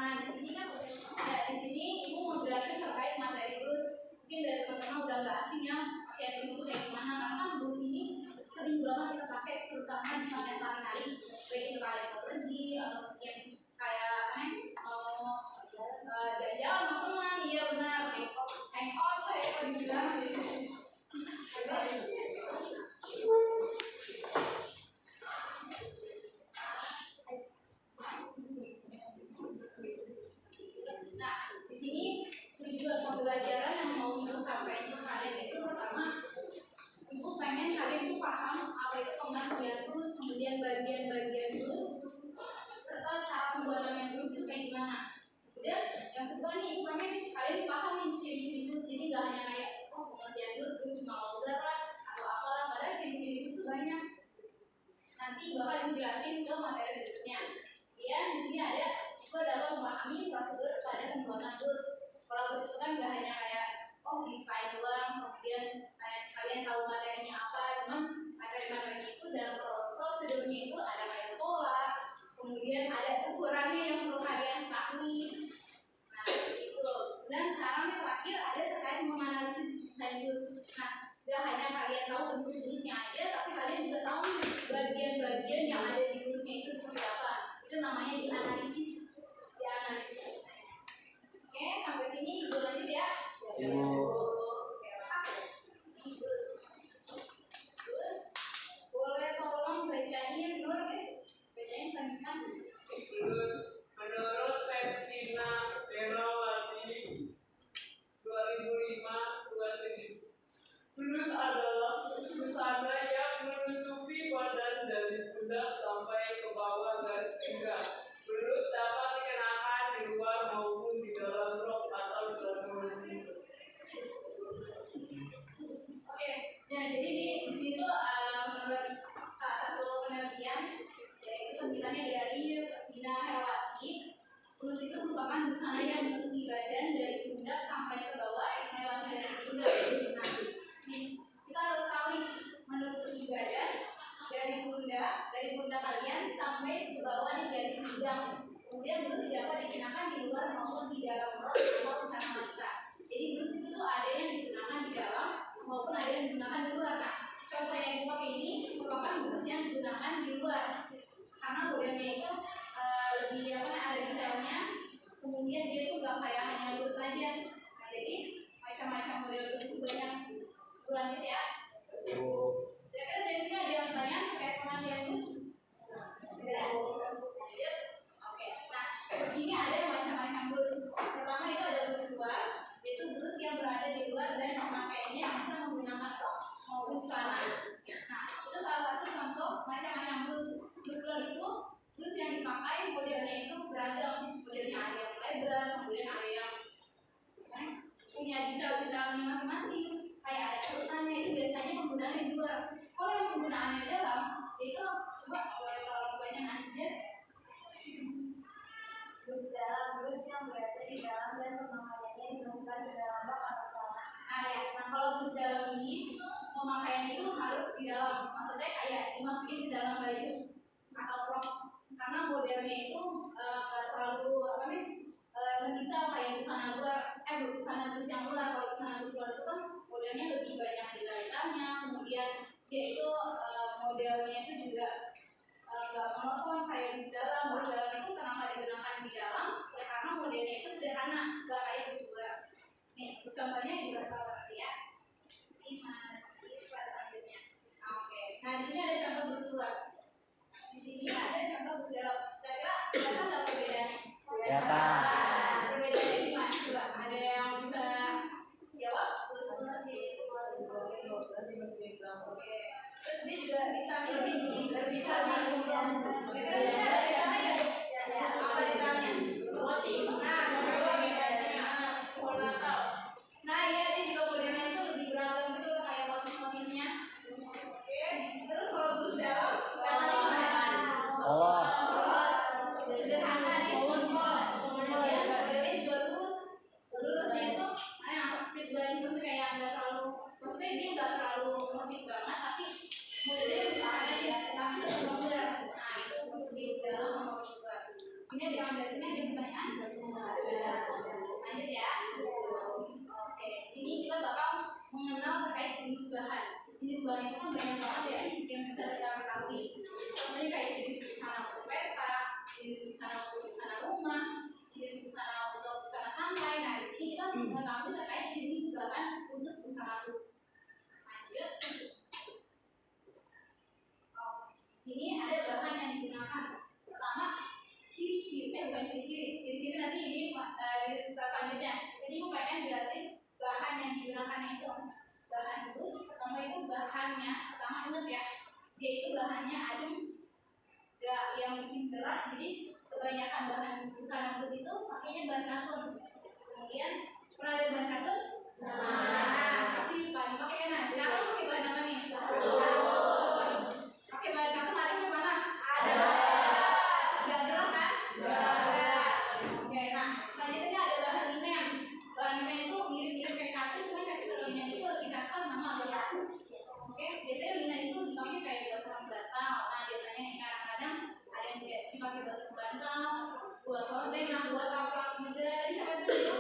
Nah di sini kan ya di sini ibu mau jelasin terkait materi terus mungkin dari teman-teman udah nggak asing ya kayak terus itu kayak gimana karena kan terus ini sering banget kita pakai terutama di pakai sehari-hari baik itu kalian pergi atau mungkin kayak jalan sama teman iya benar hangout kayak apa dibilang Nah, di sini tujuan pembelajaran yang mau ibu sampaikan ke kalian itu pertama, ibu pengen kalian itu paham apa itu pengertian terus, kemudian bagian-bagian terus, serta cara pembuatannya terus itu kayak gimana. Kemudian yang kedua nih, ibu pengen kalian paham nih ciri-ciri terus, jadi nggak hanya kayak pengertian terus cuma logam lah atau apalah, padahal ciri-ciri terus itu banyak. Nanti bakal ibu jelasin ke materi berikutnya. Kemudian di sini ada itu adalah memahami prosedur pada pembuatan bus. Kalau bus itu kan nggak hanya kayak desain doang, kemudian kayak kalian tahu materinya apa, cuman materi-materinya itu dalam prosedurnya itu ada kayak pola, kemudian ada ukurannya yang perlu kalian ketahui. Nah itu. Dan sekarang yang terakhir ada terkait menganalisis desain bus. Nah nggak hanya kalian tahu bentuk busnya aja, tapi kalian juga tahu bagian-bagian yang ada di busnya itu seperti apa. Itu namanya dianalisis. Oke, sampai sini ibu lanjut ya. Terus boleh tolong bacain dulu bacain pendidikan. Terus menurut Septina Derawati 2005-27 Blus adalah busana yang menutupi badan dari pundak sampai ke bawah garis pinggang. Blus dapat dikenakan di luar maupun di dalam rok atau celana. Oke, nah jadi di sini tuh menurut satu penelitian yaitu penelitiannya dari Septina Derawati. Blus itu merupakan busana yang menutupi badan dari pundak sampai ke bawah melewati garis pinggang. Nah, kita harus tahu nih menutupi badan dari pundak kalian sampai ke bawah nih garis pinggang. Kemudian blus dapat dikenakan di luar maupun di dalam rok atau celana wanita. Jadi blus itu tuh ada yang digunakan di dalam maupun ada yang digunakan di luar. Nah, contoh yang dipakai ini merupakan blus yang digunakan di luar karena modelnya itu lebih ada detailnya. Kemudian dia tuh gak kayak hanya blus aja. Nah, jadi macam-macam model blus itu banyak. Lanjut ya. Kira-kira dari sini ada yang banyak terkait pengertian blus? Oke. Nah, di sini ada macam-macam blus. Pertama itu ada blus luar, yaitu blus yang berada di luar dan pemakaiannya bisa menggunakan rok maupun celana. Nah, itu salah satu contoh macam-macam blus. Blus luar itu blus yang dipakai modelnya itu beragam. Modelnya ada yang lebar, kemudian ada yang punya detail-detailnya masing-masing. Kayak ada urutannya itu biasanya penggunaannya di luar. Kalau yang penggunaannya di dalam itu coba kalau banyak nanti blus dalam, blus yang berada di dalam dan pemakaiannya dimasukkan ke dalam rok atau celana. Nah kalau blus dalam ini pemakaian itu harus di dalam, maksudnya kayak dimasukin di dalam baju atau rok karena modelnya itu nggak terlalu mendetail kayak busana luar, busana blus yang luar. Kalau busana blus luar itu kan modelnya lebih banyak detailnya, kemudian dia itu modelnya itu juga nggak monoton kayak blus dalam. Blus dalam itu kenapa digunakan di dalam? Ya karena modelnya itu sederhana, nggak kayak blus luar. Nih contohnya juga seperti ya. Ini selanjutnya. Oke. Nah di sini ada contoh blus luar. Di sini ada contoh blus dalam. Kira-kira kelihatan nggak perbedaannya? Kelihatan. Perbedaannya gimana? Coba ada yang bisa jawab? Blus luar sih. Oke. Terus dia juga bisa lebih kira-kira ada ditanya ya? Apa ditanya? Roti. Nah iya dia juga modelnya itu lebih beragam gitu kayak motif-motifnya. Oke. Terus kalau blus dalam kelihatannya gimana? Polos. Sederhana nih, simpel. Kemudian modelnya juga lurus. Lurusnya itu fit body kayak nggak terlalu, maksudnya dia nggak terlalu motif banget, tapi modelnya bisa aja, tapi tetap modern. Nah itu untuk blus dalam sama blus luar. Ini ada yang dari sini ada yang busana itu kan banyak banget ya yang bisa kita ketahui. Contohnya kayak jenis busana untuk pesta, jenis busana untuk busana rumah, jenis busana untuk busana santai. Nah di sini kita mengetahui terkait jenis bahan untuk busana bus. Lanjut. Di sini ada bahan yang digunakan. Pertama, ciri-ciri, bukan ciri-ciri. Ciri-ciri nanti di slide selanjutnya. Jadi aku pengen jelasin bahan yang digunakan itu. Bahan bus, pertama itu bahannya, pertama ingat ya, dia itu bahannya adem, gak yang bikin berat. Jadi kebanyakan bahan busana bus itu pakainya bahan katun. Kemudian pernah ada bahan katun? Nah, pasti paling pakai kan. Nah, sekarang pakai bahan apa nih? Pakai bahan katun ada yang panas? Ada. Gak gerak kan? Gak. Oke, nah selanjutnya ada bahan linen. Bahan linen itu mirip-mirip kayak katun, cuma tekstur linen itu lebih kasar sama agak kaku. Oke, biasanya linen itu dipakai kayak buat sarung bantal. Nah, biasanya nih kadang-kadang ada yang kayak dipakai buat sarung bantal, buat hordeng, nah buat apa juga. Tadi siapa itu dulu?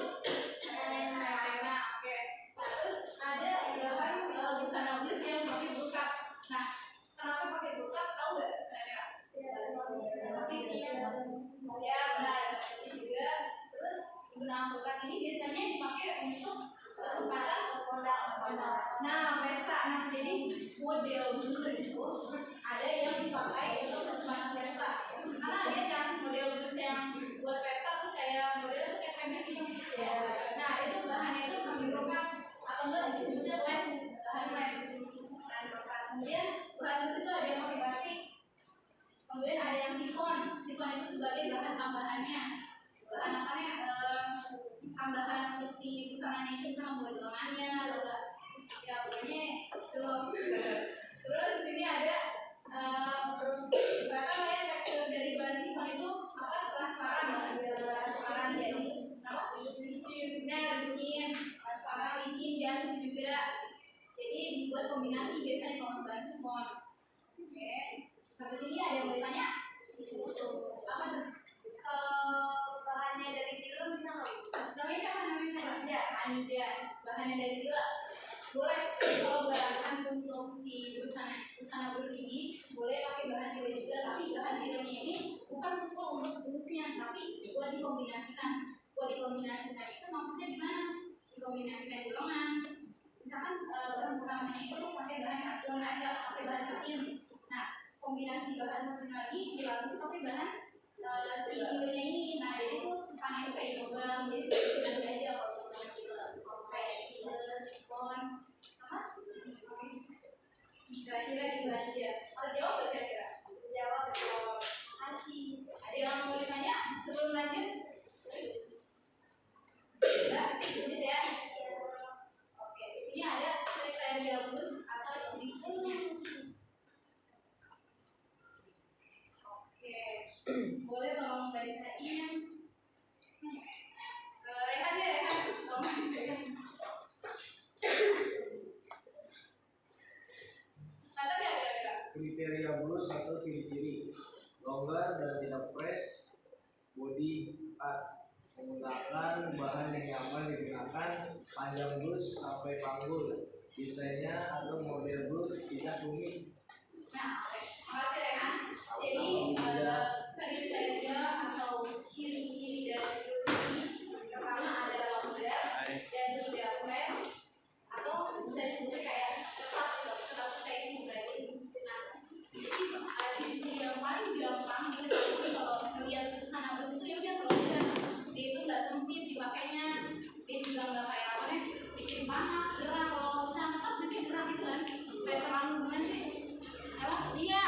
Nah, oke. Nah, terus ada bahan busana bus yang pakai bukat. Nah, kenapa pakai bukat? Tahu nggak? Ya benar, ini juga. Terus benang bukat ini biasanya dipakai untuk kesempatan nah pesta. Nah jadi model bus itu ada yang dipakai untuk kesempatan pesta. Karena lihat kan model bus yang buat pesta tuh kayak model tuh kayak pendek gitu. Nah itu bahannya itu kami brokat atau enggak disebutnya les, bahan les. Kemudian bahan bus itu ada yang pakai batik. Kemudian ada yang sifon. Sifon itu sebagai bahan tambahannya. Bahan apa nih? Tambahan untuk si busananya itu sama buat lengannya, atau enggak? Ya pokoknya itu. Terus di sini ada berapa ya tekstur dari bahan sifon itu apa? Transparan. Transparan jadi apa? Licin. Nah licin. Transparan, licin, jatuh juga. Jadi dibuat kombinasi biasanya kalau bahan sifon. Oke. Sampai sini ada yang mau ditanya? Apa tuh? Bahannya dari tilam bisa nggak? Namanya siapa? Namanya Anija. Bahannya dari tilam. Boleh kalau bahan untuk si busana bus ini boleh pakai bahan tilam juga, tapi bahan tilamnya ini bukan full untuk busnya, tapi buat dikombinasikan. Buat dikombinasikan itu maksudnya gimana? Dikombinasikan di lengan. Misalkan bahan utamanya itu pakai bahan katun aja, pakai bahan satin. Nah, kombinasi bahan satunya lagi dilakukan pakai bahan si gilenya ini. Nah jadi itu kesannya itu kayak lubang, jadi kombinasi aja kalau kayak sifon apa? Kira-kira gitu aja. Kalau jawab gak kira-kira? Jawab. Makasih. Ada yang mau ditanya sebelum lanjut? Udah, lanjut ya. Oke, di sini ada kriteria bus atau ciri-cirinya. Boleh tolong bacain. Rehan deh, Rehan. Tolong bacain. Kata dia kira-kira. Kriteria blus atau ciri-ciri: longgar dan tidak press, body cut, menggunakan bahan yang nyaman digunakan, panjang blus sampai panggul, desainnya atau model blus tidak rumit. Nah, oke. Makasih Rehan. Jadi kriteria atau ciri-ciri dari blus ini pertama ada longgar dan tidak press atau bisa disebut kayak ketat kayak ini berarti. Nah, jadi ciri-ciri yang paling gampang diketahui kalau melihat busana bus itu ya udah longgar. Dia itu nggak sempit dipakainya, dia juga nggak kayak apa nih bikin panas, gerah. Kalau busana ketat bikin gerah gitu kan, kayak terlalu gimana sih? Emang iya,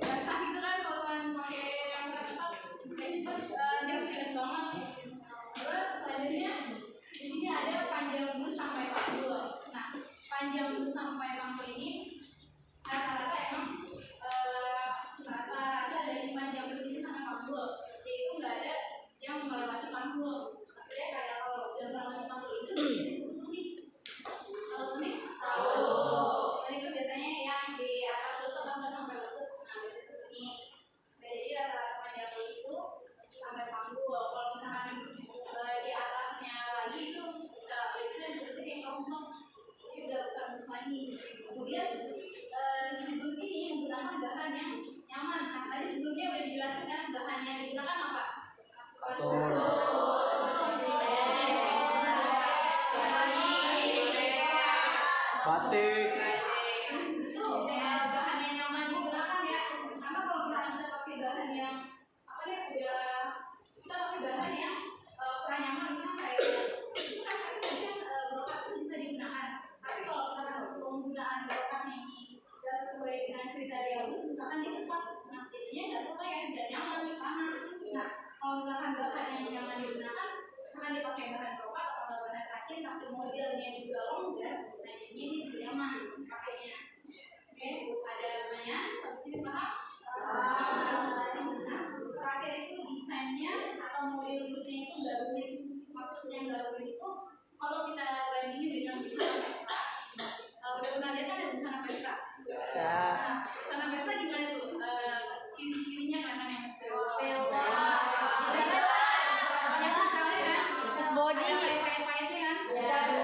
basah gitu kan kalau pakai yang ketat, kayak cepet nyerap banget. Terus selanjutnya di sini ada panjang bus sampai panggul. Nah, panjang bus sampai panggul ini rata-rata emang rata-rata dari panjang bus ini sampai panggul. Jadi itu nggak ada yang melewati panggul. Maksudnya kayak kalau udah melewati panggul itu disebut tunik. Kalau tunik? Tahu. Tunik itu biasanya yang di atas lutut atau sampai lutut. Nah, itu tunik. Jadi rata-rata panjang bus itu sampai panggul. Kalau misalkan di atasnya lagi itu bisa biasanya disebutnya kayak keroncong. Jadi udah bukan bus lagi. ini. Kemudian si blus ini menggunakan bahan yang nyaman. Nah, tadi sebelumnya udah dijelaskan kan bahan yang digunakan apa? Betul. Batik. Itu bahan yang nyaman digunakan ya. Karena kalau kita pakai bahan yang apa ya, udah kita pakai bahan yang kurang nyaman, misalnya kayak itu kan tadi kan brokat itu bisa digunakan. Tapi kalau misalkan penggunaan brokatnya ini nggak sesuai dengan kriteria blus, misalkan dia tetap, nah jadinya nggak sesuai kan, tidak nyaman, panas. Nah kalau misalkan bahan yang nyaman digunakan, karena dia pakai bahan brokat atau bahan satin tapi modelnya juga longgar, nah jadinya dia tidak nyaman pakainya. Oke, ada pertanyaan? Sampai sini paham? Nah, terakhir itu desainnya atau model blusnya itu nggak rumit. Maksudnya nggak rumit itu kalau kita bandingin dengan busana pesta, udah pernah lihat kan ada busana pesta? Nah, busana pesta gimana tuh? Ciri-cirinya katanya body payet-payetnya kan?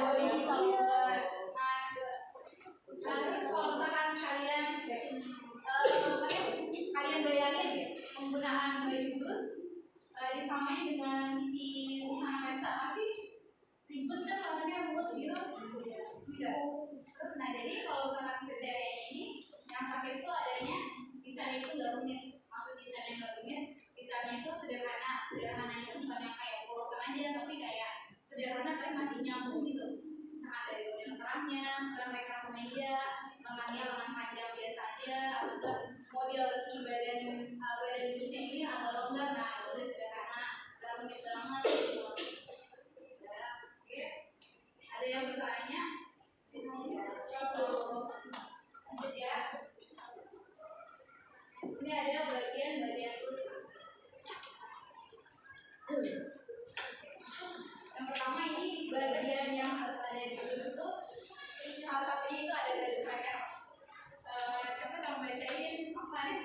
Body salomon. Nah, terus kalau misalkan kalian bayangin penggunaan baju blus disamain dengan si busana pesta, pasti ribet kan, katanya ruwet gitu. Bisa. Terus nah jadi kalau misalkan kriteria ini yang pakai itu adanya desain itu nggak rumit. Maksud desain yang nggak rumit, desainnya itu sederhana. Sederhananya itu bukan yang kayak polosan aja, tapi kayak sederhana tapi masih nyambung gitu. Misalkan dari model kerahnya, kerah kayak kemeja, lengannya lengan panjang biasa aja, atau model si badan blusnya ini agak longgar, nah itu udah sederhana, nggak rumit banget gitu. Oke, ada yang bertanya? Lanjut ya. Ini ada bagian blus. Yang pertama ini bagian yang harus ada di blus itu, salah satunya itu ada garis leher. Siapa yang bacain apa nih?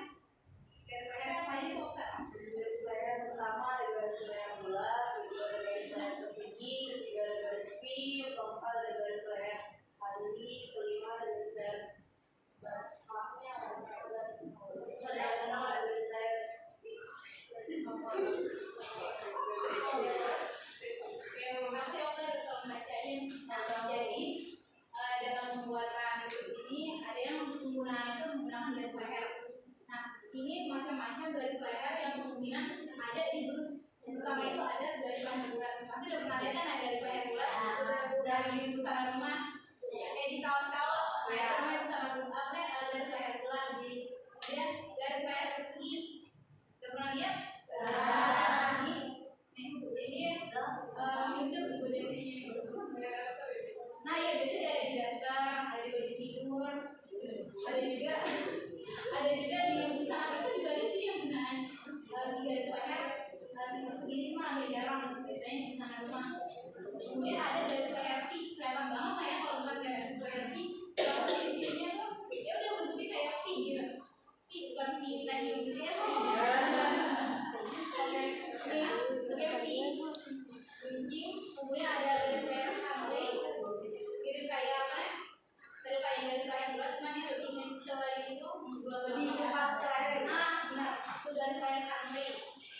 Garis leher apa aja tuh? Garis leher pertama ada garis leher bulat, kedua ada garis leher persegi, ketiga ada garis V, keempat ada garis leher handi, kelima ada garis leher basahnya, kelima ada garis leher. Oke, makasih Okta udah bacain. Nah, jadi dalam pembuatan blus ini ada yang penggunaannya itu menggunakan garis leher. Nah, ini macam-macam garis leher yang kemungkinan ada di blus. Yang pertama itu ada garis leher bulat. Pasti udah pernah lihat kan ada garis leher bulat? Udah di busana rumah, kayak di kaos-kaos. Nah, itu namanya busana bulat. Garis leher bulat. Kemudian garis leher persegi. Udah pernah lihat? Ini hidup di bagian. Nah ya biasanya ada di daster, ada di baju tidur, ada juga di busana pesta juga ada sih yang gunaan garis leher. Segini mah agak jarang, biasanya di busana rumah. Kemudian ada garis leher V, kelihatan banget lah ya kalau bukan garis leher V. Kalau ciri-cirinya tuh ya udah bentuknya kayak V gitu. V bukan V, kita hidup gitu ya. Oke, V, runcing. Kemudian ada garis leher Harley, mirip kayak apa ya? Mirip kayak garis leher bulat, cuman dia lebih kecil lagi itu, lebih pas leher. Nah, benar, itu garis leher Harley.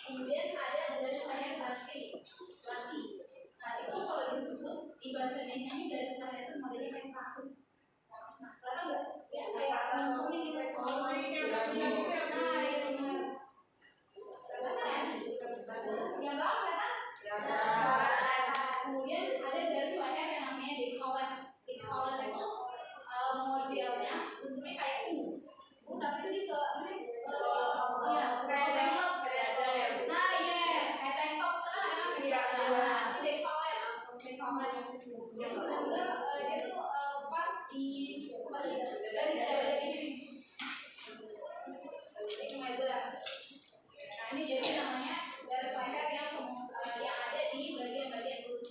Kemudian ada garis leher batik. Nah, itu kalau disebut di bahasa Indonesia ini garis leher itu modelnya kayak paku. Nah, kelihatan nggak? Ya kayak kuning gitu. Nah, iya benar. Ya banget kan? Kemudian ada garis leher yang namanya decollete. Decollete itu modelnya bentuknya kayak tapi itu di ya kayak tank top. Nah iya kayak tank top kan ada kan itu decollete. Dia tuh bener dia tuh pas di garis dada ini. Ini meja. Nah ini jadi namanya garis leher yang ada di bagian-bagian blus.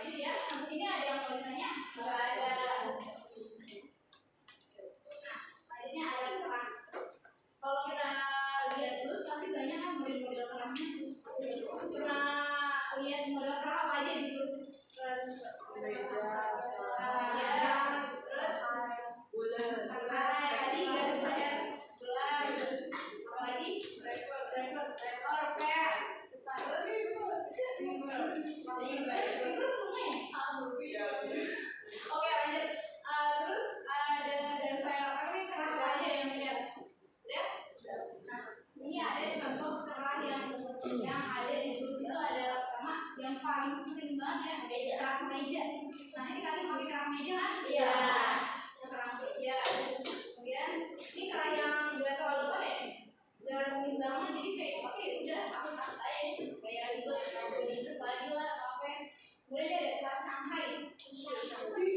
Jadi ya, di sini ada yang mau ditanya? Nggak ada. Nah, ini ada kerah. Kalau kita lihat blus pasti banyak kan model-model kerahnya. Pernah lihat model kerah apa aja di blus? meja. Nah ini kalian pakai kerang meja kan? Iya. Kerang meja. Kemudian ini kerang yang nggak terlalu apa ya? Nggak rumit banget, jadi saya pakai udah aku santai kayak ribet nggak perlu diikat lagi lah apa. Kemudian ada keras Shanghai.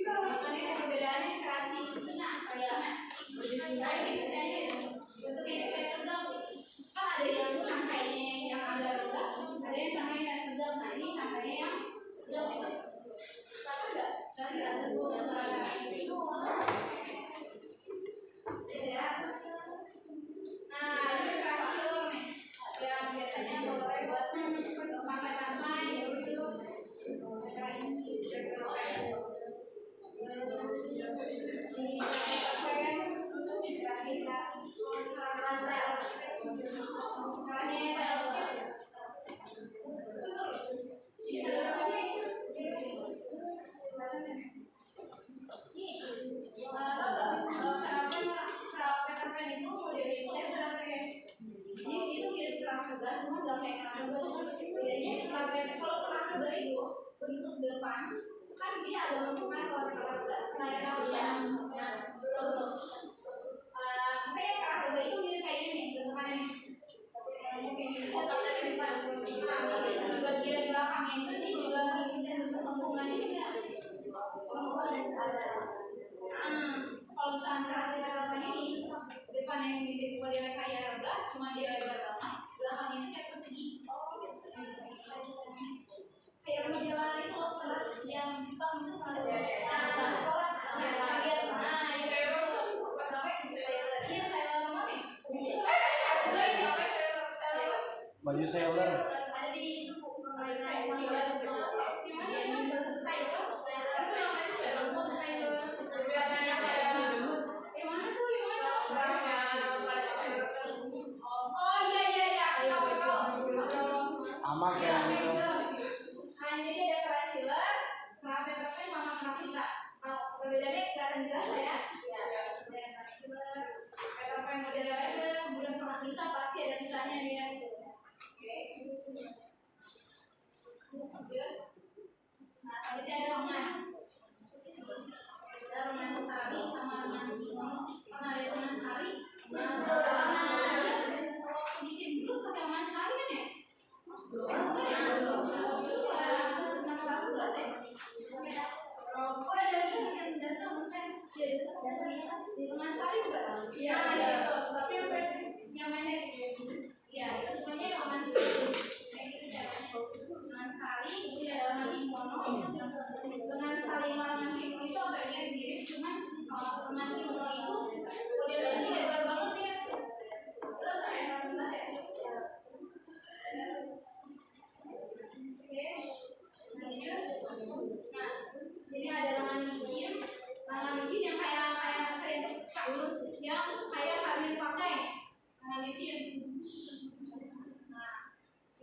Makanya perbedaannya keraci Cina kayaknya. Bentuknya kayak tegang. Kan ada yang Shanghai-nya yang agak tegak, ada yang Shanghai yang tegang. Nah ini Shanghai yang tegang ya. Tapi enggak, cari rasa gue itu. Ya. Nah ini keras silver nih, yang biasanya kalau buat pantai-pantai gitu. Kayak ini, cuma nggak kayak kerang bedanya kalau kerang itu bentuk depan kan dia agak masukkan kalau kerang kayak yang kayak kerang itu mirip kayak gini bentukannya di bagian belakangnya itu dia juga ngikutin lengkungannya juga. Kalau misalnya kerang ini depan yang mirip model kayak raga, cuma dia lebar banget, belakangnya itu kayak persegi. Kayak model itu loh, yang Jepang itu kalau baju sailor. ada di buku Sama kayak itu. Nah ini dia ada keracilan, kenapa terkait sama kenapa kita? Perbedaannya kelihatan jelas ya? Iya. Kalau model lain kemudian pernah kita pasti ada kitanya ya. Nah, tadi ada lengan. Ada lengan tali sama lengan pinong. Pernah lihat lengan tali? Bikin blus pakai lengan tali kan ya? Betul ya? Kenapa sebelas ya? Oh, ada yang dasar maksudnya lengan tali juga? Iya. Tapi yang pendek. Ya, itu semuanya lengan tali. Dengan sekali itu adalah lengan kimono. Dengan sekali lengan kimono itu agak mirip, cuman kalau lengan kimono itu modelnya lebar banget ya. Terus saya tambah ya. Oke, lanjut. Nah, jadi ada lengan licin yang kayak lurus, yang kayak kalian pakai lengan licin.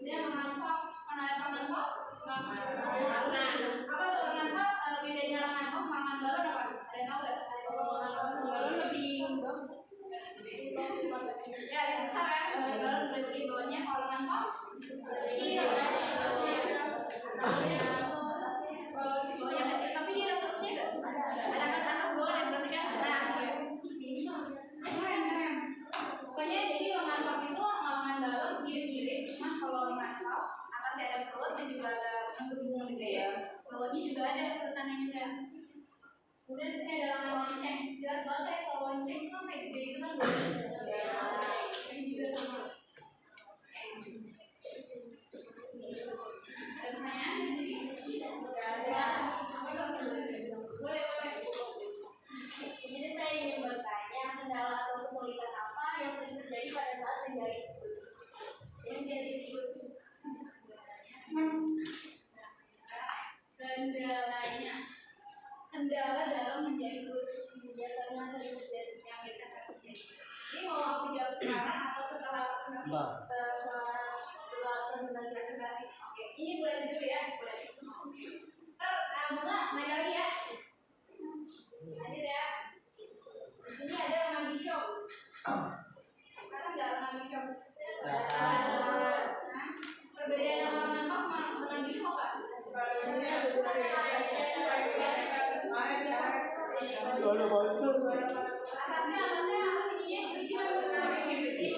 Dia mengampok, ada tangan pop. Nah, apa tuh tangan pop? Bedanya tangan pop sama tangan balon apa? Ada yang tahu nggak? Balon lebih ya lebih besar kan? Balon lebih bawahnya. Kalau tangan pop kecil. Kalau di bawahnya kecil, tapi dia ada tutupnya nggak? Ada kan atas bawah dan berarti kan? Nah, keren. Pokoknya jadi lengan pop itu sama lengan balon mirip-mirip, cuma kalau lengan pop atasnya ada perut dan juga ada menggelembung gede ya. Bawahnya juga ada perutannya juga. Kemudian di sini ada lengan lonceng. Jelas banget ya kalau lonceng itu sampai gede gitu kan. Ini juga sama. Ada pertanyaan sendiri? Ada. Boleh. Jadi saya ingin bertanya, kendala atau kesulitan apa yang sering terjadi pada saat menjahit blus? Kendala dalam menjahit blus biasanya sering terjadi yang biasa terjadi. Ini mau aku jawab sekarang atau setelah presentasi? Oke, ini boleh dulu ya. Boleh. Bunga nanya lagi ya. Lanjut ya. Di sini ada lengan bishop. Ada nggak lengan bishop? Nah, perbedaan lengan pop sama lengan bishop apa? Ada bonsor. Atasnya apa sih ini? Biji apa sebenarnya? Biji.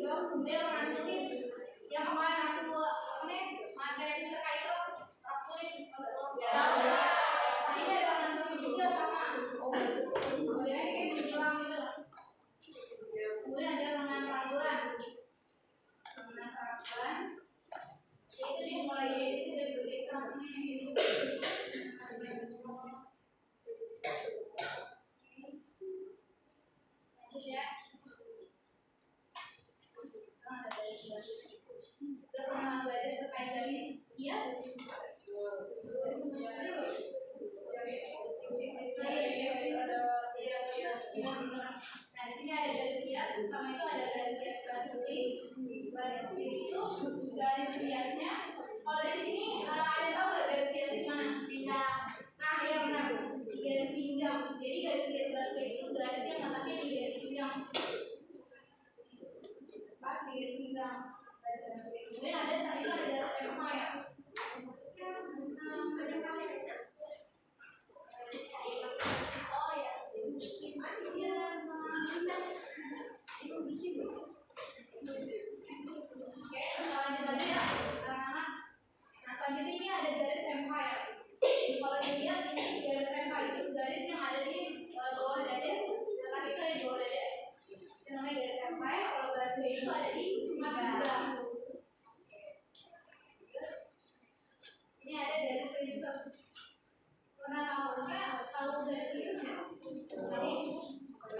Kemudian warna kulit yang kemarin aku materi terkait itu kulit. Ini ada warna kulit juga sama. Kemudian ini kayak menghilang gitu. Kemudian ada warna peraduan. Warna peraduan. Itu dia mulai itu dari kulit transnya gitu. Ya. Pernah belajar terkait garis hias? Nah, di sini ada garis hias. Pertama itu ada garis hias plastik. Garis putih itu garis hiasnya. Kalau dari sini ada tahu nggak garis hias di mana? Pinggang. Nah, ya benar. Di garis pinggang. Jadi garis hias plastik itu garis yang letaknya di garis pinggang. Pas di garis pinggang. Kemudian ada garis pempah ya. Oh ya, masih dia Oke, lanjut lagi ya, anak-anak. Nah, selanjutnya ini ada garis pempah ya. Kalau dilihat ini garis pempah itu garis yang ada di bawah dada. Letak itu ada di bawah dada. Itu namanya garis pempah ya. Kalau garis itu ada di pinggang. Ini ada garis princess. Pernah tahu garis princess ya? Jadi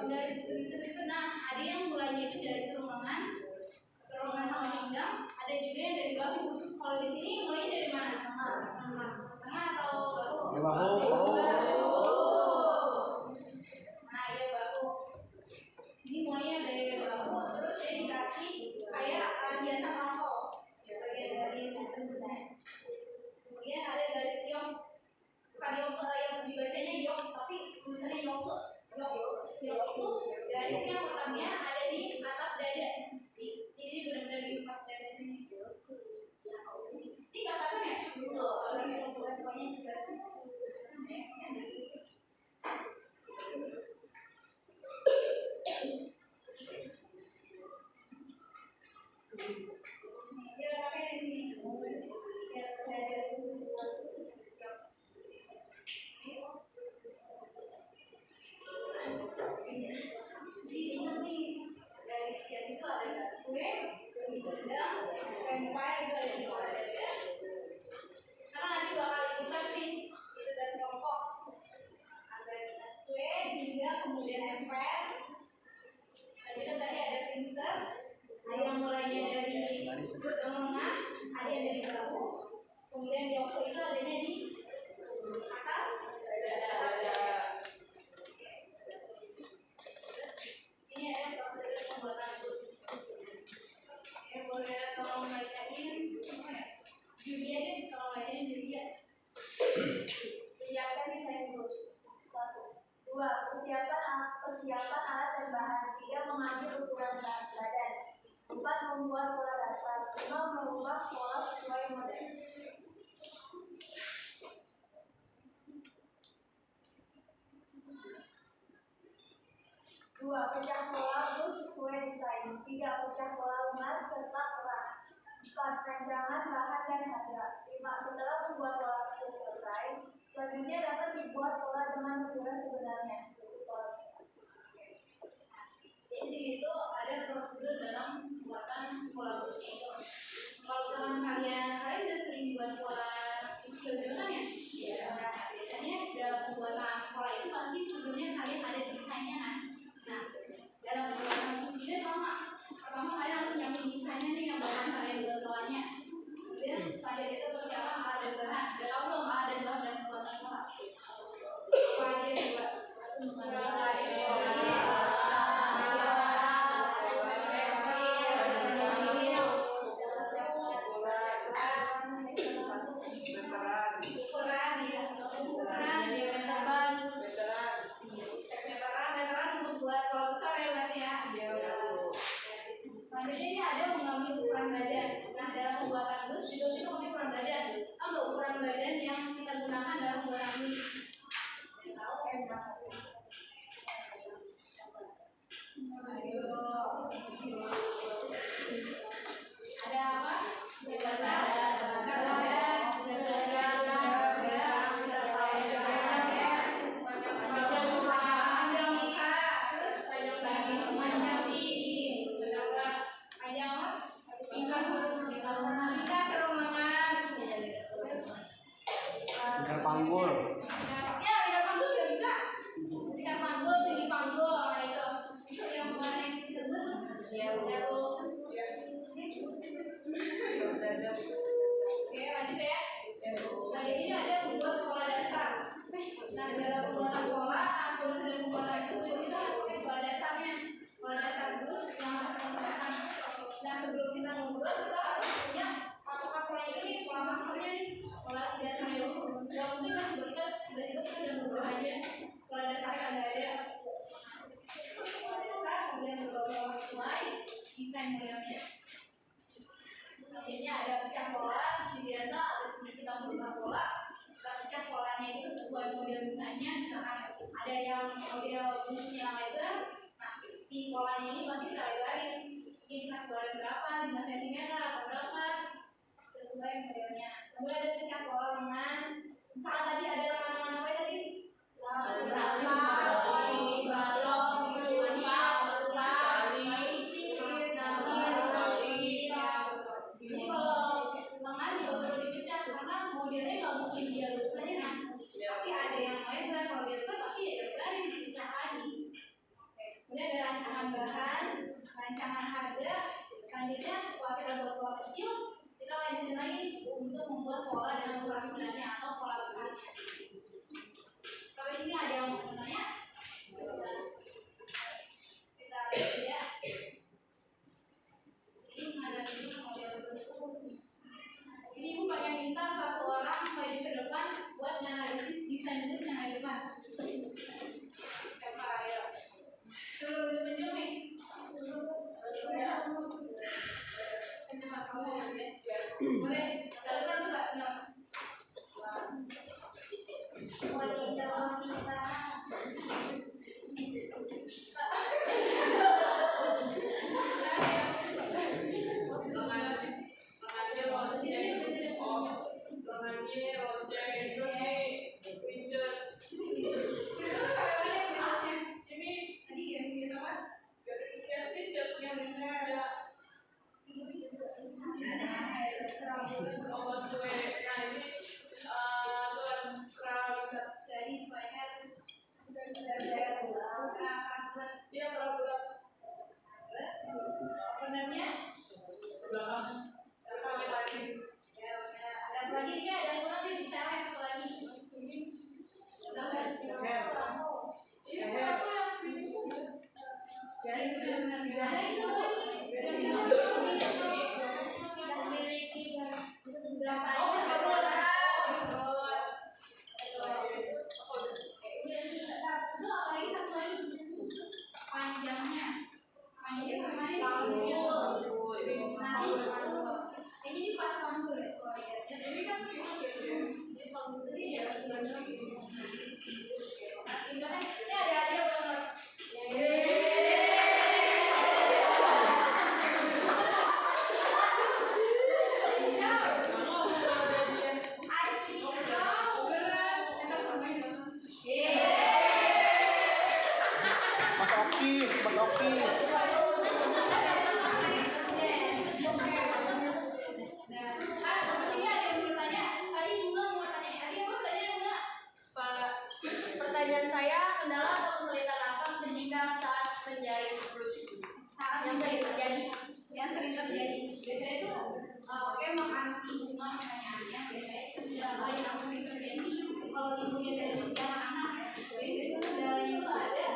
garis princess itu ada yang mulainya itu dari kerongkongan sama pinggang, ada juga yang dari bahu. Kalau di sini mulainya dari mana? Tengah atau bahu? Di bahu. Nah, ya bahu. Ini mulainya dari bahu, terus dia dikasih kayak hiasan rokok. Bagian dari princess. Kemudian ada garis yok, bukan yok yang dibacanya yok, tapi tulisannya yok. Yok itu garisnya letaknya ada di atas dada. Jadi benar-benar di atas dada ini. Ini katakan ya, orang yang pokoknya juga. Ya, tapi di sini. Ya, saya ada jadi ingat nih, garis hias itu ada garis kue, pinggang, pempah itu ada di bawah dada. Karena nanti bakal ikutan sih, itu garis kelompok. Garis kue, pinggang, kemudian pempah. Dan itu tadi ada princess, ada yang mulainya dari kerongkongan, ada yang dari bahu, kemudian yoko itu adanya di atas dada. Ini ada prosedur pembuatan bus. Boleh tolong bacain apa ya? Julia deh, tolong bacain Julia. Siapkan desain bus. 1. 2. Persiapan alat dan bahan. 3. Mengambil ukuran badan. 4. Membuat pola dasar. 5. Mengubah pola sesuai model. 2. Pecah pola bus sesuai desain. 3. Pecah pola lunas serta peran. 4. Rancangan bahan dan harga. 5. Setelah membuat pola itu selesai, selanjutnya dapat dibuat pola dengan ukuran sebenarnya. Jadi itu ada prosedur dalam pembuatan pola busnya itu. Kalau teman kalian udah sering buat pola kecil juga kan ya? Iya. Nah, biasanya dalam pembuatan pola itu pasti sebelumnya kalian ada desainnya kan? Nah, dalam pembuatan bus juga sama. Pertama kalian harus nyiapin desainnya nih yang bakal kalian buat polanya. Kemudian kalian itu persiapan alat dan bahan. Udah tahu belum alat dan bahan dan pembuatan pola? Apa aja yang buat? Selanjutnya ini ada mengambil ukuran badan. Nah, dalam pembuatan bus juga kita pakai ukuran badan. Tahu nggak ukuran badan yang Ada apa? Ikan panggul. Ya, ikan panggul juga bisa. Ikan panggul, tinggi panggul, nah itu yang kemarin Oke, lanjut ya. Nah, ini ada membuat pola dasar. Nah, dalam pembuatan pola, tulis dan pembuatan itu juga kita harus pakai pola dasarnya. Pola dasar terus yang harus kita gunakan. Nah, sebelum kita membuat, kita harus punya apakah pola ini pola masalahnya nih, pola dasarnya dulu. Gak mungkin kan tiba-tiba kita udah berubah aja. Pola dasarnya agak ada. Pola dasar, kemudian berubah sesuai desain modelnya. Akhirnya ada pecah pola, seperti biasa, habis ini kita membuka pola, kita pecah polanya itu sesuai model desainnya. Misalkan ada yang model busnya lebar, nah si polanya ini masih kita lebarin. Ini kita keluarin berapa, 5 cm atau berapa, sesuai modelnya. Kemudian ada pecah pola lengan. Misalkan tadi ada lengan-lengan apa ya tadi? Jadi kalau lengan juga perlu dipecah karena modelnya nggak mungkin dia lurus aja kan, pasti ada yang lebar. Kalau dia lebar pasti ya lebar dipecah lagi. Kemudian ada rancangan bahan, rancangan harga. Selanjutnya setelah kita buat pola kecil, kita lanjutin lagi untuk membuat pola dengan ukuran sebenarnya atau pola besarnya. Sampai sini ada yang mau bertanya? Kita lihat ya. Ini ada dulu model bentuk. Ini ibu pengen minta satu orang maju ke depan buat menganalisis desain bus yang ada di depan. Siapa ya? Dulu tunjuk nih. Boleh. Kalau kan juga enggak. Sebenarnya ada lagi nih, ada kurang nih bicara satu lagi. Panjangnya sama ini ini pas panggul ya. Ini kan ini ada aja benar. Mas Okis, Mas Okis. Pertanyaan saya, kendala atau kesulitan apa ketika saat menjahit blus yang sering terjadi? Yang sering terjadi biasanya itu oke makasih bunga pertanyaannya biasanya tidak saling yang sering terjadi kalau ibu biasanya dari usia anak biasanya itu kendalanya itu ada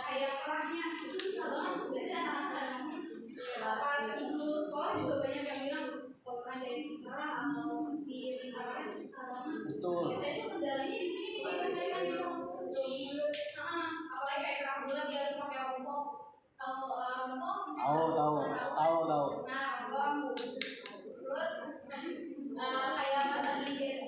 kayak kerahnya itu susah banget biasanya anak-anak pas ibu sekolah juga banyak yang bilang kalau ada yang kerah atau si apa itu susah banget. Betul. Biasanya itu kendalanya di sini nih mereka bisa apalagi kayak kerah bulat dia harus pakai rompok. Tahu. Nah, terus kayak apa tadi dia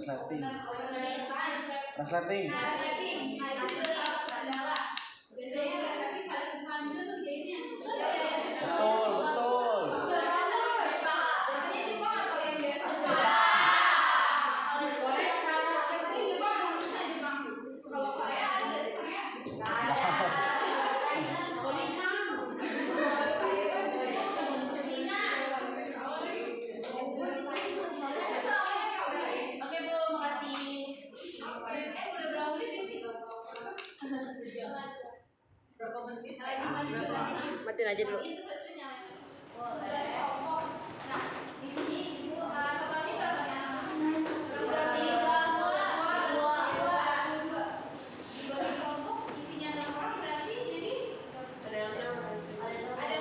resleting. Resleting. Resleting. Nah, resleting. Nah, itu juga salah satu kendala. Biasanya resleting paling susah itu tuh jadinya. Betul, betul. Biasanya Jepang atau yang biasa? Kalau Korea sama. Tapi Jepang yang susah Jepang. Kalau Korea ada nggak sih Korea? Nggak ada. Oke Bu, makasih. Udah berapa menit sih? Berapa menit? Matiin aja dulu. Tugas kelompok. Nah, di sini Ibu totalnya berapa nih anak-anak? Dua. Dibagi kelompok isinya 6 orang berarti jadi Ada yang ada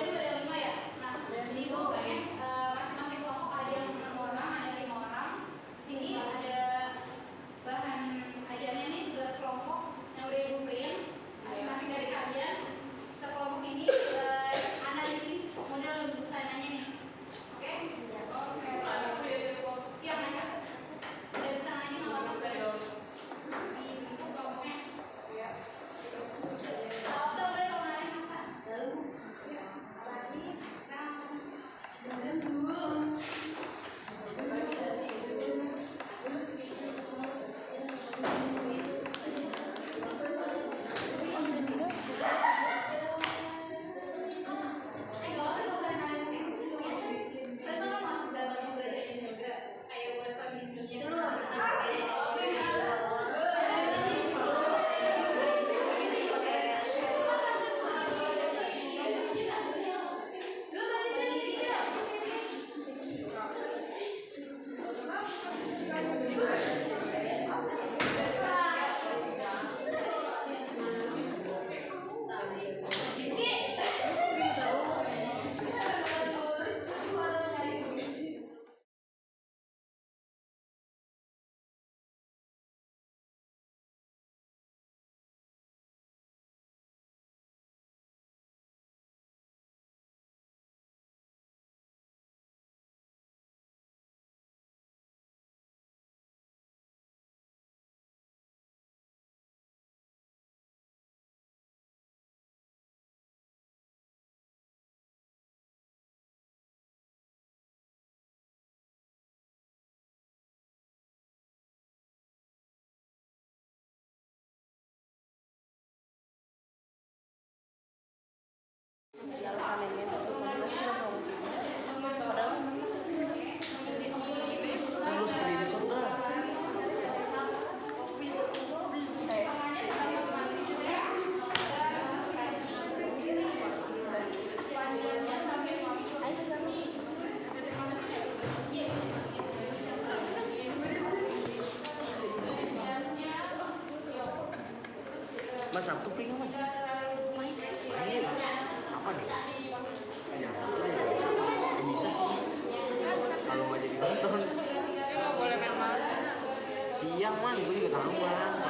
5 ya. Nah, jadi Ibu pengen masing-masing kelompok ada yang 6 orang, ada 5 orang. Di sini ada bahan ajarnya nih tugas kelompok yang udah Ibu print. Masing-masing dari kalian sekelompok ini analisis model busananya nih. Oke? Iya, Masya. Ada busananya sama apa? Di bentuk kelompoknya. Apa boleh kemarin apa? Lagi sekarang. Terus beri di soda. Mas Sabtu pring apa? Apa nih? Ya, bisa sih. Kalau nggak jadi nonton. Siang man, gue juga kangen.